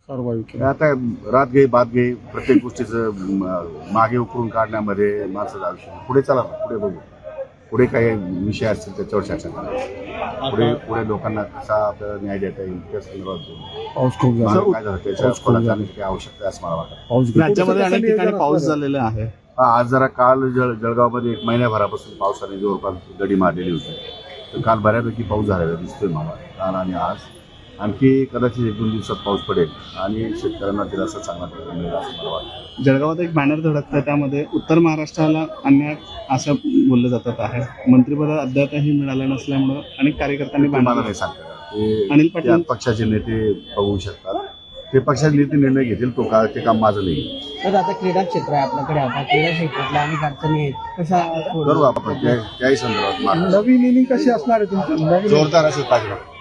सर्वांविक आता रात घे बात घे प्रत्येक गोष्टीचं मागे उकरून काढण्यामध्ये माणसाचं आयुष्य पुढे चला ना, पुढे बघू. पुढे काही विषय असतील त्याच्यावर चर्चा करा. पुढे लोकांना कसा आपल्याला न्याय देता येईल त्या संदर्भात बोलू. पाऊस खूप झाला. काय झालं त्याच्या खोलात जाण्याची काही आवश्यकता आहे असं मला वाटतं. पाऊस राज्यामध्ये अनेक ठिकाणी पाऊस झालेला आहे. आज जरा काल जळगावमध्ये 1 महिन्याभरापासून पावसाने जवळपास दडी मारलेली होती. तर काल बऱ्यापैकी पाऊस झालेला दिसतोय मला काल आणि आज. आणखी कदाचित 1-2 दिवसात पाऊस पडेल आणि शेतकऱ्यांना दिलासा चांगला मिळेल असं मला वाटतं. जळगावात एक बॅनर धडकतं, त्यामध्ये उत्तर महाराष्ट्राला अन्याय असं बोललं जातात आहे. मंत्रिपद अद्यापही मिळालं नसल्यामुळं अनेक कार्यकर्त्यांनी ते मला बॅनर नाही सांगता येणार. अनिल ते पाटील त्या पक्षाचे नेते बघू शकतात. ते पक्षाचे नेते निर्णय घेतील. ते काम माझं नाही. तर आता क्रीडा क्षेत्र आहे आपल्याकडे, आता क्रीडा क्षेत्रातल्या अनेक अडचणी आहेत, कशा करू आपण त्याही संदर्भात नवीन इनिंग कशी असणार आहे तुमची? जोरदार असेल पाहिजे.